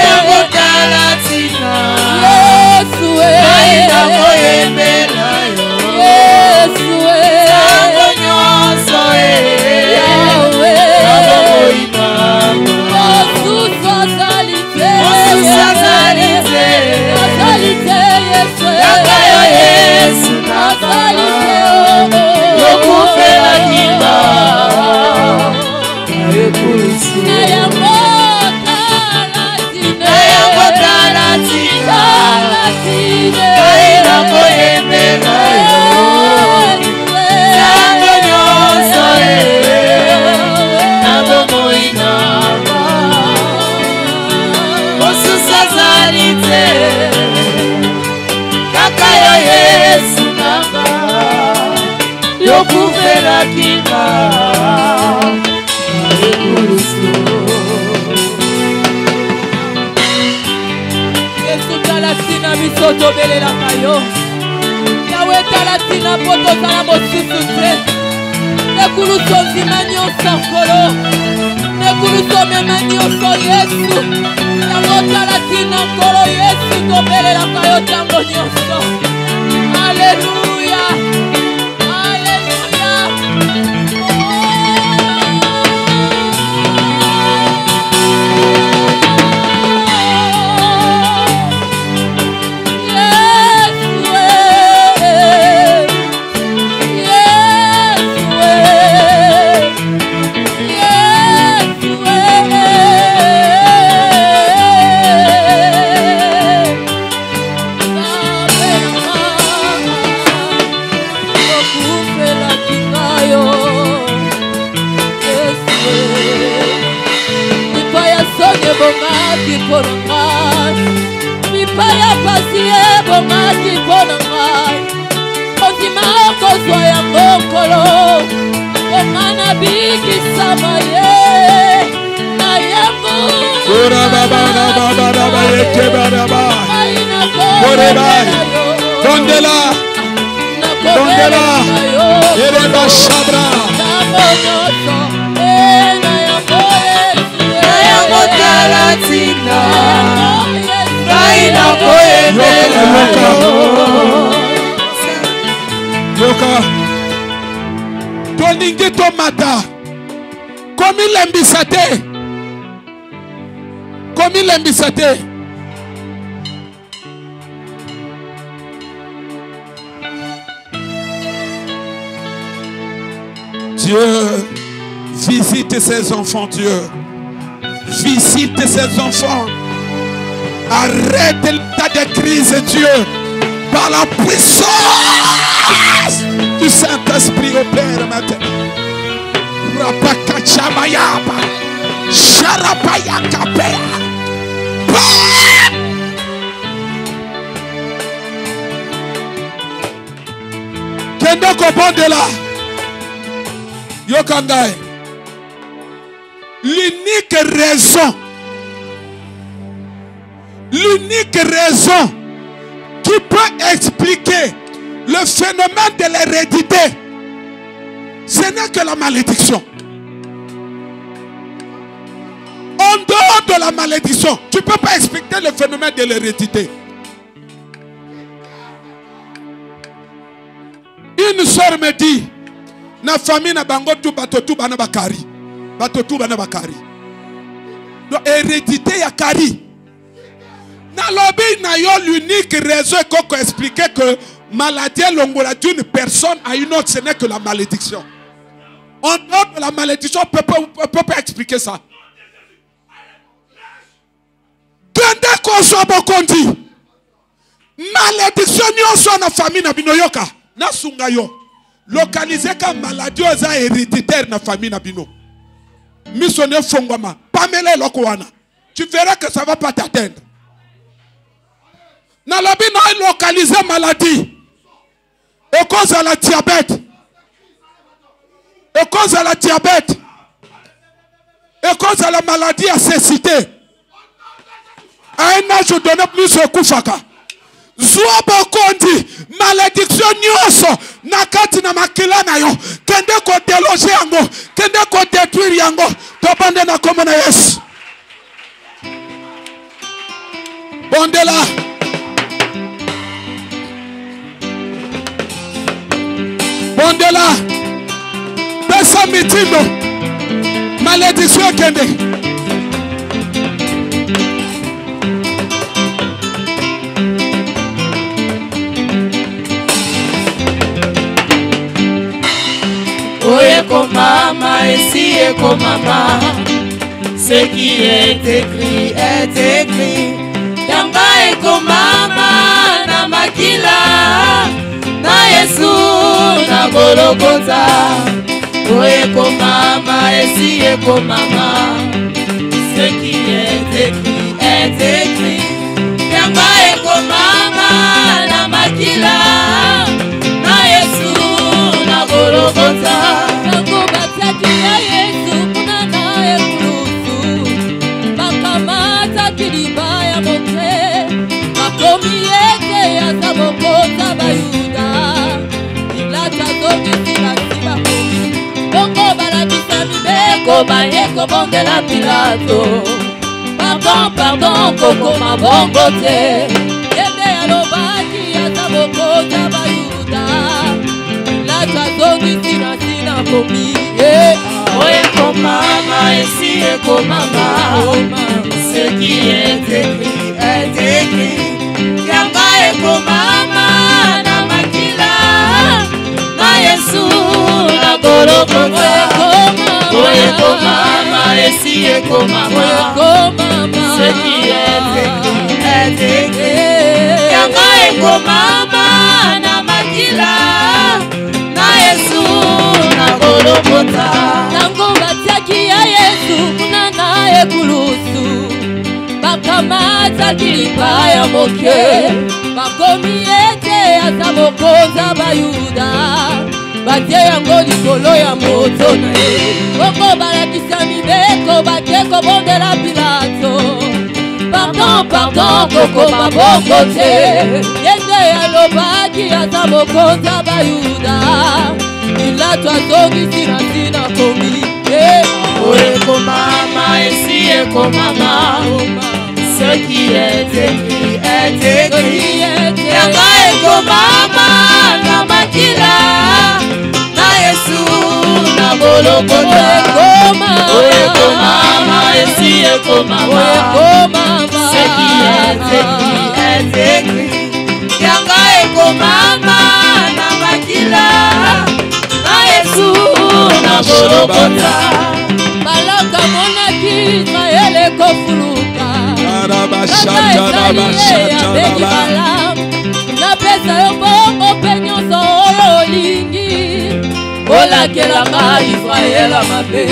Yango talatina. Yesu Kaina koyembela yo. Yesu Tango nyonso na bomoina. Osuswa salite. Yesu. Kakayo Yesu nanga. Yokufela kinga. okufela Yesu talatina biso tobelelaka yo. Yawe talatina po tozala mosusu te. Nekuluso nzima nyonso nkolo. Nekuluso mema nyonso Yesu. Yango talatina nkolo Yesu tobelelaka yo ntango nyonso. Alléluia. Alléluia. Bongaki pona ngai, mipaya pasie bongaki pona ngai, ozima okozwa yango nkolo, omana bikisama ye, na yango Tondela, tondela, yereba shabra. Talatina Kaina koyembela Yoka Toningi tomata Komi lembisate Komi lembisate Dieu visite ses enfants, Dieu. Visite ses enfants. Arrête l'état de crise, Dieu. Par la puissance du Saint-Esprit au Père maintenant. Rapakachabayaba. Sharabayakapea. Kendoko Bondela. Yokangai. L'unique raison qui peut expliquer le phénomène de l'hérédité, ce n'est que la malédiction. En dehors de la malédiction, tu ne peux pas expliquer le phénomène de l'hérédité. Une soeur me dit, na famille na bango tu bato tu bana bakari. Batotu bana bakari. Donc hérédité ya kari. Na lobby na yo l'unique raison qu'on expliquer que maladie longola d'une personne à une autre, ce n'est que la malédiction. En dehors de la malédiction, on peut pas expliquer ça. Kende koso bokondi. Malédiction nyonso na famille na bino yoka. Na sunga yo. Localiser ka maladie oza héréditaire na famille na bino. Missionnaire Fongoma, Pamela Lokowana. Tu verras que ça ne va pas t'atteindre. Nalabi n'a localisé maladie. Et cause à la diabète. Et cause à la diabète. Et cause à la maladie à cécité. À un âge donné plus au Koufaka. Zouaba Kondi, malédiction nyoso, nakati na makila na yo, kende ko déloger yango, kende ko détruire yango, tobande na komona Yesu. Bondela. Bondela. Pesa mitindo. Malédiction kende. Eko mama, ici eko mama. Ce qui est écrit est écrit. Yanga eko mama na makila na Yesu na Golgotha. Eko mama, ici eko mama. Ce qui est écrit. Yanga eko mama na makila na Yesu na Golgotha. baye kobondela Pilato. Pardon, pardon, koko mabongo te. Yende alobaki ata bokonzi ya Bayuda. Pilato azongisi na tina komi. Oye komama, esi ekomama. Ce qui est écrit. Yanga ekomama na makila. Na Yesu na Golgotha. Oye komama, esi ekomama. Ce qui est écrit. Yanga ekomama na makila. Na Yesu na Golgotha. Tango batiaki ya Yesu kuna na ekulusu. Bakamata kilipa ya moke. Bakomi ete aza mokonzi ya Bayuda. Batie yango likolo ya moto na ye. Oko balakisa mibeko batie kobondela Pilato. Pardon, pardon, koko mabongo te. Yende alobaki aza mokonzi ya Bayuda. Pilato azongisi na tina komi. Oye komama, esi ekomama. Ce qui est écrit. Yanga ekomama na makila. Na Yesu na Golgotha. Oye komama, esi ekomama. Ce qui est écrit. Yanga ekomama na makila. Na Yesu na Golgotha. Balaka monaki Israel ekofuluka. Na pesa yo bongo pe nyonso oyo olingi. Olakelaka Israel mabe.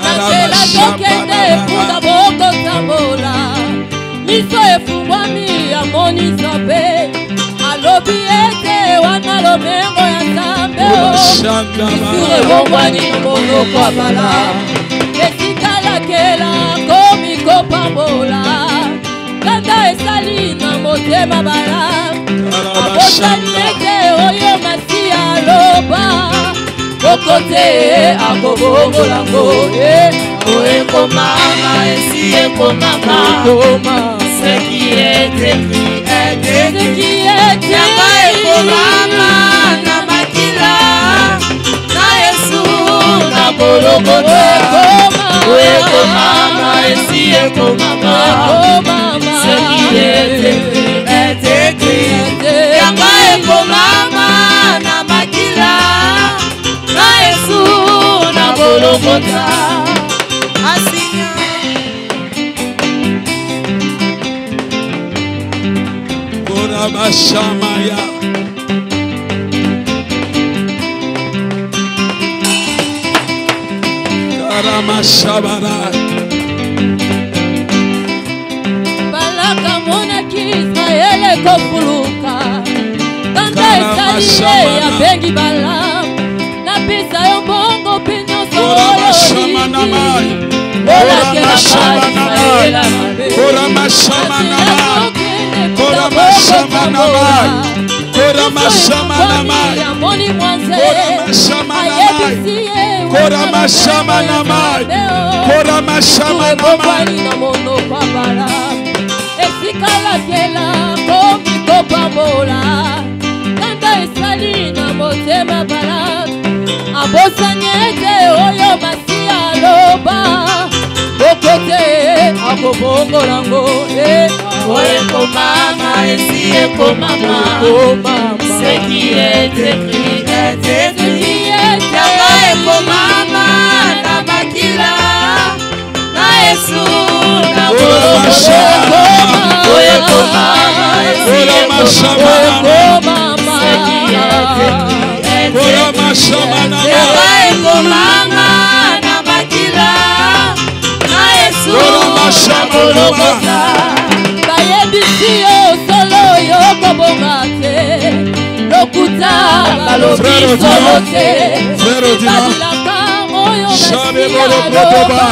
Nakela tokende epuza boko tambola. Miso efungwami amoni Nzambe. Alobi ete wana lomengo ya Nzambe. Misure bongwani na monoko abala. Esikalakela komi kopambola. Kanda esali na motema bala. Abosani ete oyo Masiya aloba. Kokote akobongola ngo. Oye komama, esi ekomama. Ce qui est écrit. Yanga ekomama na makila. Na Yesu na Golgotha. Oye komama, esi ekomama. Ce qui est écrit. Yanga ekomama na makila. Na Yesu na Golgotha. Asinya. Korabashamaya. Karamashabara. Balaka monaki Israel ekofuluka. Kanda esali ya bengi bala. Na pesa yo bongo pe nyonso oyo olingi. Olakela Israel mabe. Amoni mwanze ayebisi bongwani na monoko abala. Esikalakela komi kopambola. Kanda esali na motema bala. Abosani ete oyo Masiya aloba. Kokote akobongola ngo. Oye komama, esi ekomama. Ce qui est écrit. Yanga ekomama na makila. Na Yesu na Golgotha. Oye komama, esi ekomama. Ce qui est écrit. Yanga ekomama na makila. Na Yesu na Golgotha. Bayebisi yo solo yo kobonga te. Lokuta balobi solo te. Badilaka oyo Masiya aloba.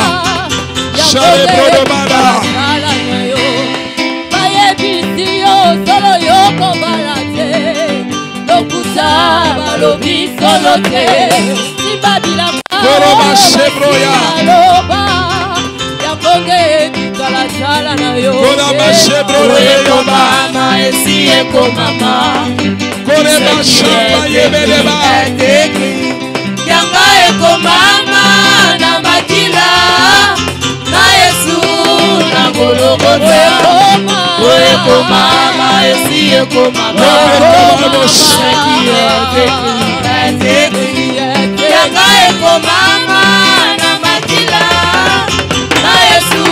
Yango kala na yo. Bayebisi yo solo yo kobala te. Lokuta balobi solo te. Badilaka oyo Masiya aloba. talatala na yo. Koraba shebrolo Ekomama esi ekomama. Koreba shamba yebeleba. Yanga ekomama na makila na Yesu na Golgotha. Ekomama esi ekomama. Yanga ekomama na makila na Yesu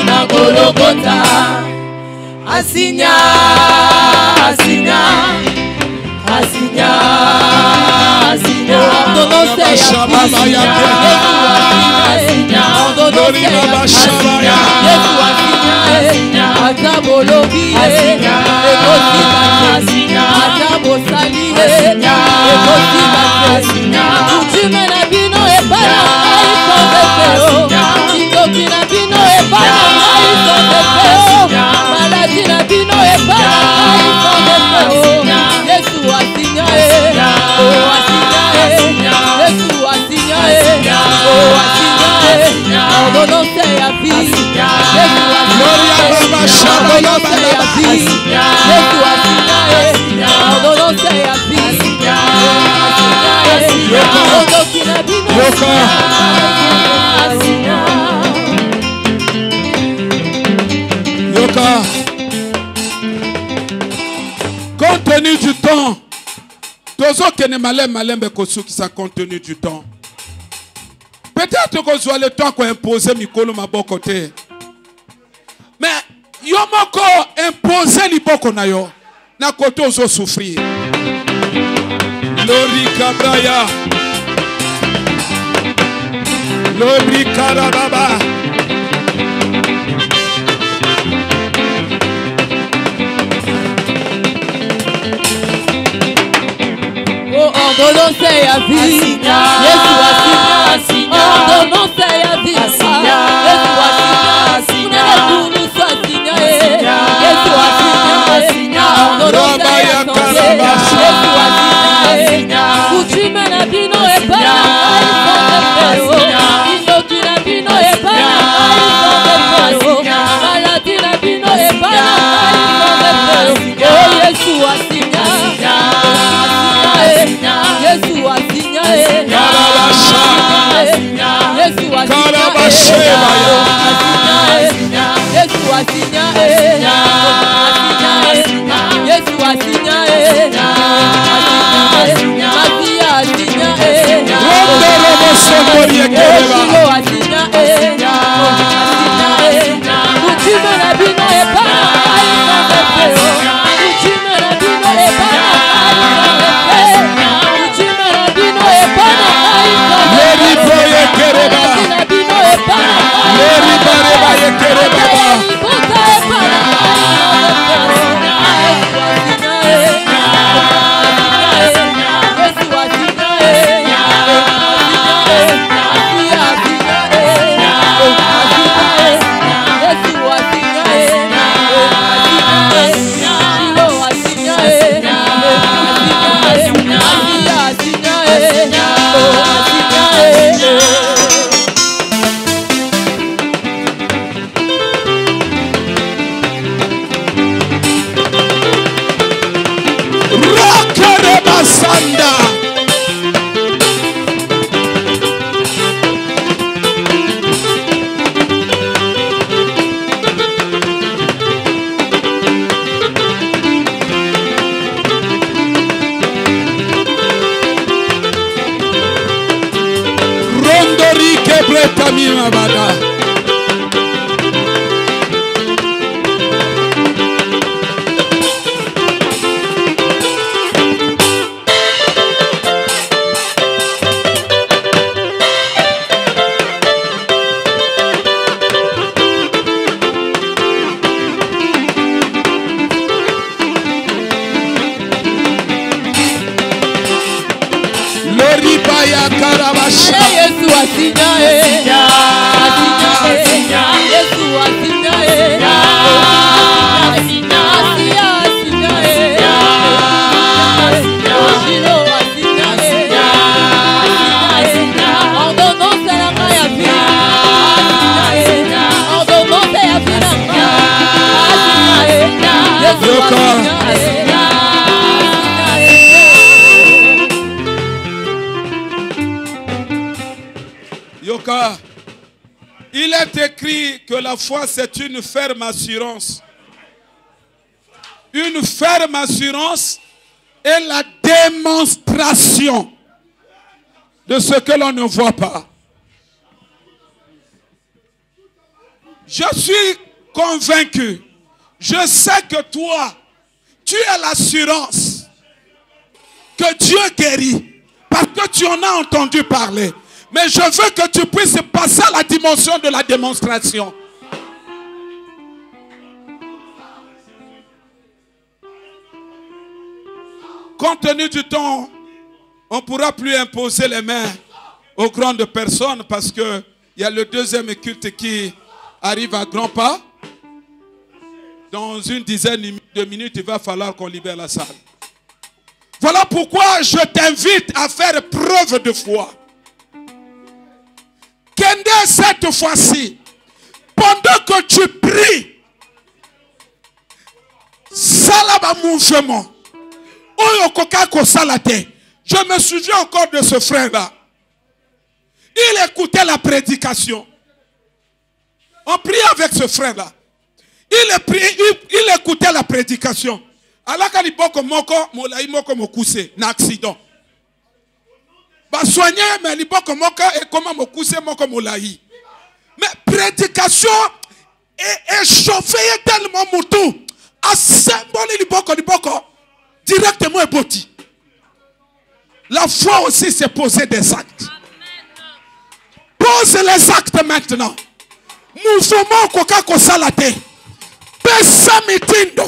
na Golgotha. Asinya, asinya, asinya, asinya. Compte tenu du temps, tozo kene malembe kosuki sa compte tenu du temps. Peut-être qu'on soit le temps qu'on impose mikolo maboko te. Mais yomoko imposer liboko na yo na koto ozo souffrir. Lori kabraya. Lori karababa. Ordonnance ya vie, Yesu asinya. Ordonnance ya vie, Yesu asinya. Yesu asinya. Yesu asinya. Ordonnance ya santé, Yesu asinya. Coutume na bino epana, indoki na bino epana, maladie na bino epana, oh Yesu asinya. Yesu asinya, Yesu écrit que la foi, c'est une ferme assurance. Une ferme assurance est la démonstration de ce que l'on ne voit pas. Je suis convaincu, je sais que toi, tu as l'assurance que Dieu guérit parce que tu en as entendu parler. Mais je veux que tu puisses passer à la dimension de la démonstration. Compte tenu du temps, on ne pourra plus imposer les mains aux grandes personnes parce qu'il y a le deuxième culte qui arrive à grands pas. Dans une dizaine de minutes, il va falloir qu'on libère la salle. Voilà pourquoi je t'invite à faire preuve de foi. Kende, cette fois-ci, pendant que tu pries, salaba mouvement. Je me souviens encore de ce frère-là. Il écoutait la prédication. On priait avec ce frère-là. Il écoutait la prédication. Alors qu'il y a un accident. Soigner, mais il y a mais prédication est chauffée tellement moutou. À symbole directement éboti. La foi aussi, c'est poser des actes. Pose les actes maintenant. Mouvement koka salate. Pesa mitindo.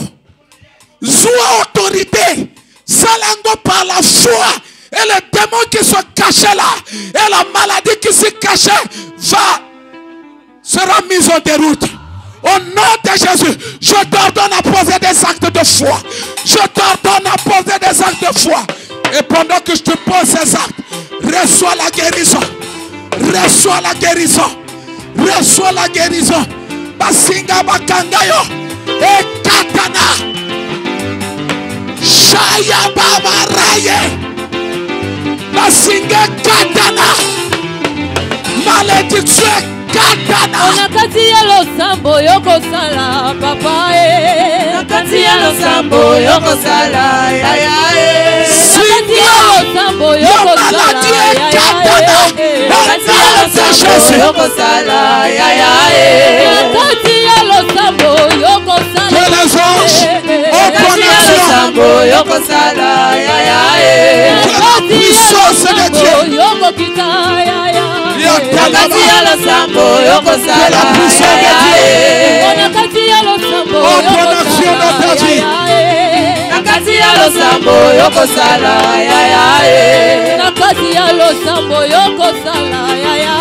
Zoua autorité. Salango par la foi. Et les démons qui sont cachés là. Et la maladie qui s'est cachée sera mise en déroute. Au nom de Jésus, je t'ordonne à poser des actes de foi. Je t'ordonne à poser des actes de foi. Et pendant que je te pose ces actes, reçois la guérison. Reçois la guérison. Reçois la guérison. Basinga bakangayo. Et katana. Shaya babaraye. Basinga katana. Malédiction. Nakati ya losambo yoko sala papa nakati ya losambo yoko sala ya ya nakati ya losambo yoko sala ya ya nakati ya losambo yoko sala ya ya nakati ya losambo yoko sala que les anges en connexion yoko sala ya ya que la puissance de Dieu yoko kita ya ya nakati ya losambo yoko sala la puissance de Dieu nakati ya losambo en connexion de ta vie nakati ya losambo yoko sala ya ya nakati ya losambo yoko sala ya ya